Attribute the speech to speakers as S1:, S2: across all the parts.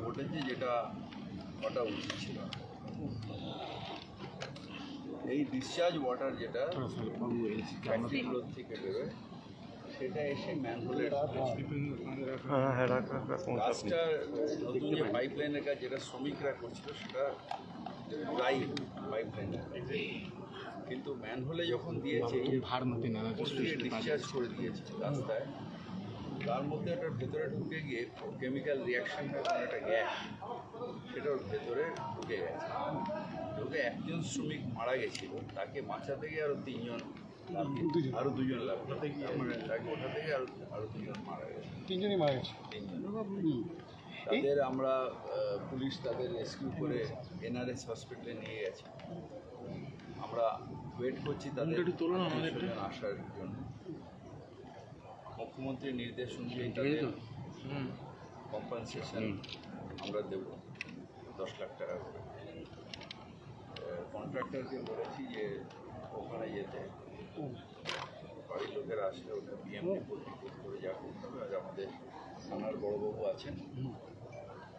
S1: ঘটেছে যেটা ঘটা উচিত ছিল। এই ডিসচার্জ ওয়াটার যেটা ফ্যাক্টরিগুলোর থেকে বেরোয় সেটা এসে ম্যানহোলের কাজটা নতুন যে পাইপলাইনের কাজ যেটা শ্রমিকরা করছিল সেটা প্রায় পাইপলাইনের কিন্তু ম্যানহোলে যখন দিয়েছে ডিসচার্জ করে দিয়েছে রাস্তায়, তার মধ্যে একটা ভেতরে ঢুকে গিয়ে কেমিক্যাল রিয়াকশন একটা গ্যাস সেটা ওর ভেতরে ঢুকে গেছে। ঢুকে একজন শ্রমিক মারা গেছিল, তাকে বাঁচাতে গিয়ে আরও তিনজন আরও দুজন লাগবে, মানে তাকে ওঠা থেকে আরও দুজন মারা গেছে,
S2: তিনজনই মারা গেছে।
S1: তাদের আমরা পুলিশ তাদের রেস্কিউ করে এনআরএস হসপিটালে নিয়ে গেছে। আমরা ওয়েট করছি তাদের আসার জন্য। মুখ্যমন্ত্রীর নির্দেশ অনুযায়ী তাদের কম্পেনসেশন আমরা দেব 10 লাখ টাকা করে। কন্ট্রাক্টরকে বলেছি যে ওখানে যেতে, বাড়ির লোকেরা আসলে ওটা বিএমপি করে যা করতে হবে। আর আমাদের থানার বড়োবাবু আছেন,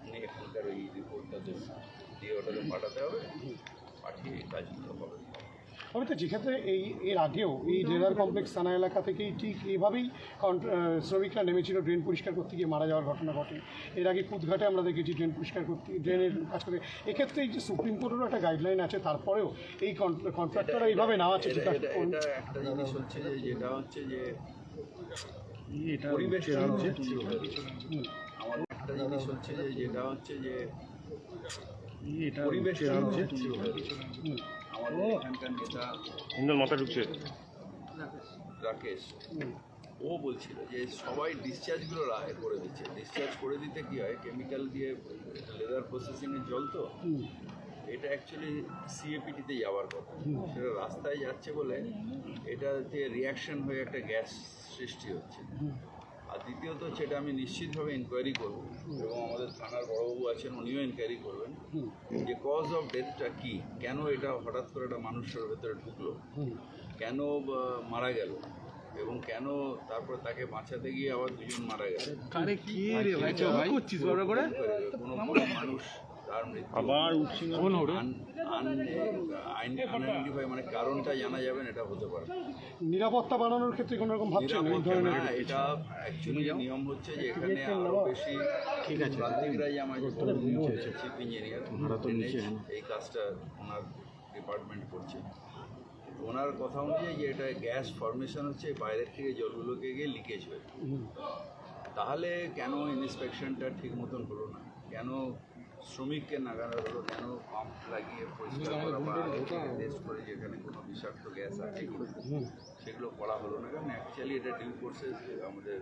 S1: উনি এখানকার ওই রিপোর্টটা দিয়ে ওটাকে পাঠাতে হবে, পাঠিয়ে কাজগুলো হবে।
S2: তবে তো যেক্ষেত্রে এর আগেও এই রেলার কমপ্লেক্স থানা এলাকা থেকেই ঠিক এইভাবেই শ্রমিকরা নেমেছিল ড্রেন পরিষ্কার করতে গিয়ে মারা যাওয়ার ঘটনা ঘটে। এর আগে কুদঘাটে আমরা দেখেছি ড্রেন পরিষ্কার করতে, ড্রেনের কাজ করতে। এক্ষেত্রে এই যে সুপ্রিম কোর্টেরও একটা গাইডলাইন আছে, তারপরেও এই কন্ট্রাক্টররা এইভাবে নেওয়া আছে।
S1: এটা একটা জিনিস হচ্ছে যে যেটা হচ্ছে যে পরিবেশ আমাদের একটা জিনিস হচ্ছে যে যেটা হচ্ছে যে পরিবেশ আমাদের এখানকার নেতা
S3: মাথা ঢুকছে
S1: রাকেশ, ও বলছিল যে সবাই ডিসচার্জগুলো করে দিচ্ছে। ডিসচার্জ করে দিতে কী হয়, কেমিক্যাল দিয়ে লেদার প্রসেসিংয়ের জল তো, এটা অ্যাকচুয়ালি সিএপিটিতে যাওয়ার কথা, সেটা রাস্তায় যাচ্ছে বলে এটাতে রিয়াকশন হয়ে একটা গ্যাস সৃষ্টি হচ্ছে। আর দ্বিতীয়ত সেটা আমি নিশ্চিতভাবে ইনকোয়ারি করব, এবং আমাদের থানার বড়বাবু আছেন, উনিও ইনকোয়ারি করবেন যে কজ অফ ডেথটা কী, কেন এটা হঠাৎ করে একটা মানুষের ভেতরে ঢুকলো, কেন মারা গেল, এবং কেন তারপরে তাকে বাঁচাতে গিয়ে আবার দুজন মারা গেল। কোনো মানুষ তার আইডেন্টিফাই মানে কারণটা জানা যাবে না, এটা হতে পারে।
S2: নিরাপত্তা বাড়ানোর ক্ষেত্রে কোনো রকম ভাবছেন?
S1: এটা অ্যাকচুয়ালি নিয়ম হচ্ছে যে এখানে আরও বেশি প্রান্তিকরাই আমার চিফ ইঞ্জিনিয়ার এই কাজটা ওনার ডিপার্টমেন্ট করছে। ওনার কথা অনুযায়ী যে এটা গ্যাস ফর্মেশন হচ্ছে বাইরের থেকে জলগুলোকে গিয়ে লিকেজ হয়ে, তাহলে কেন ইন্সপেকশনটা ঠিক মতন হলো না, কেন শ্রমিককে নাগানো হলো, কেন পাম্প লাগিয়ে পরিষ্কার করা বা টেস্ট করে যেখানে কোনো বিষাক্ত গ্যাস আছে সেগুলো করা হলো না, কারণ অ্যাকচুয়ালি এটা ডিউ কোর্সে আমাদের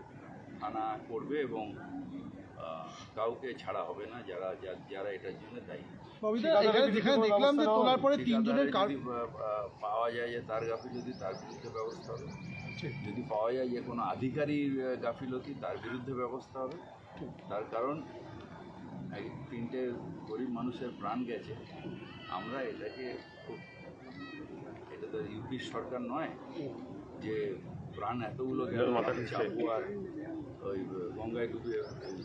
S1: থানা করবে এবং কাউকে ছাড়া হবে না যারা এটার জন্য দায়ী।
S2: দেখলাম যে তোলার পরে তিনজনের
S1: পাওয়া যায় যে তার গাফিলতি, তার বিরুদ্ধে ব্যবস্থা হবে। যদি পাওয়া যায় যে কোনো আধিকারিক গাফিলতি, তার বিরুদ্ধে ব্যবস্থা হবে। তার কারণ 3টে গরিব মানুষের প্রাণ গেছে। আমরা এটাকে খুব, এটা তো ইউপির সরকার নয় যে প্রাণ এতগুলো চাপবো আর ওই গঙ্গায় ডুবিয়ে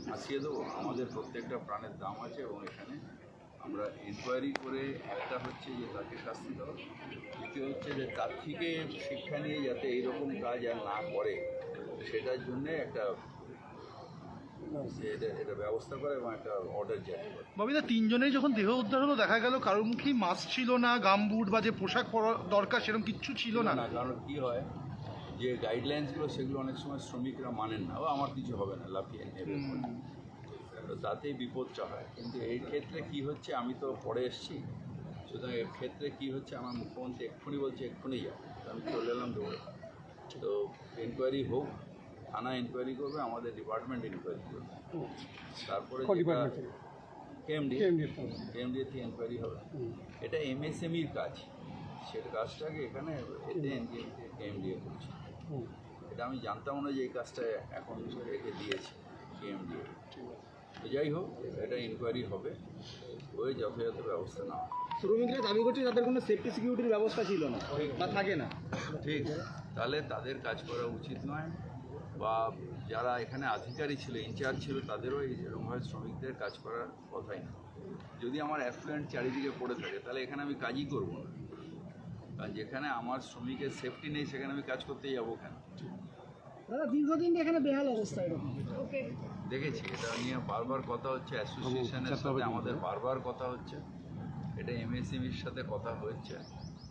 S1: ভাসিয়ে দেবো। আমাদের প্রত্যেকটা প্রাণের দাম আছে, এবং এখানে আমরা ইনকোয়ারি করে একটা হচ্ছে যে তাকে শাস্তি দেওয়া, দ্বিতীয় হচ্ছে যে তার থেকে শিক্ষা নিয়ে যাতে এইরকম কাজ আর না করে সেটার জন্যে একটা এটা ব্যবস্থা করে এবং একটা অর্ডার জারি করে।
S4: ববিদা, তিনজনেই যখন দেহ উদ্ধার হলো দেখা গেল কারোর মুখেই মাস্ক ছিল না, গামবুট বা যে পোশাক পরা দরকার সেরকম কিচ্ছু ছিল না।
S1: কারণ কী হয় যে গাইডলাইন্সগুলো সেগুলো অনেক সময় শ্রমিকরা মানেন না, আমার কিছু হবে না, লাফিয়ে নেবে, তো তাতেই বিপদটা হয়। কিন্তু এই ক্ষেত্রে কি হচ্ছে, আমি তো পরে এসেছি, সুতরাং এর ক্ষেত্রে কি হচ্ছে, আমার মুখ্যমন্ত্রী এক্ষুনি বলছে এক্ষুনি যাও, আমি চলে এলাম দৌড়ে। তো ইনকোয়ারি হোক, থানা ইনকোয়ারি করবে, আমাদের ডিপার্টমেন্ট ইনকোয়ারি করবে, তারপরে কেএমডি থেকে ইনকোয়ারি হবে। এটা এমএসএমইর কাজ, সেটা কাজটাকে এখানে এতে কেএমডিএ করছে। এটা আমি জানতাম না যে এই কাজটা এখন রেখে দিয়েছে কেএমডিএ। তো যাই হোক, এটা ইনকোয়ারি হবে, ওই যথাযথ ব্যবস্থা না।
S5: শ্রমিকরা দাবি করছে তাদের কোনো সেফটি সিকিউরিটির ব্যবস্থা ছিল না বা থাকে না।
S1: ঠিক, তাহলে তাদের কাজ করা উচিত নয়। বা যারা এখানে আধিকারিক ছিল, ইনচার্জ ছিল, তাদেরও এরকমভাবে শ্রমিকদের কাজ করার কথাই না। যদি আমার অ্যাফ্লুয়েন্ট চারিদিকে পড়ে থাকে তাহলে এখানে আমি কাজই করবো না, কারণ যেখানে আমার শ্রমিকের সেফটি নেই সেখানে আমি কাজ করতে যাবো কেন?
S5: দাদা দীর্ঘদিন এখানে বেহাল অবস্থা এরকম।
S1: দেখেছি এটা নিয়ে বারবার কথা হচ্ছে, অ্যাসোসিয়েশনের সাথে আমাদের বারবার কথা হচ্ছে, এটা এমএসএমইর সাথে কথা হচ্ছে,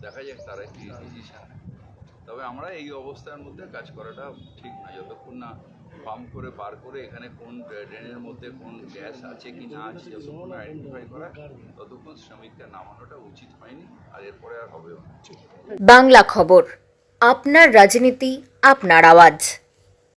S1: দেখা যাক তারা কি ডিসিশন নেয়। তবে আমরা এই অবস্থার মধ্যে কাজ করাটা ঠিক না, যতক্ষণ না পাম্প করে বার করে এখানে কোন ড্রেনের মধ্যে কোন গ্যাস আছে কি না আছে যতক্ষণ আইডেন্টিফাই করা, ততক্ষণ শ্রমিককে নামানোটা উচিত হয়নি, আর এরপরে আর হবেও না।
S3: বাংলা খবর, আপনার রাজনীতি, আপনার আওয়াজ।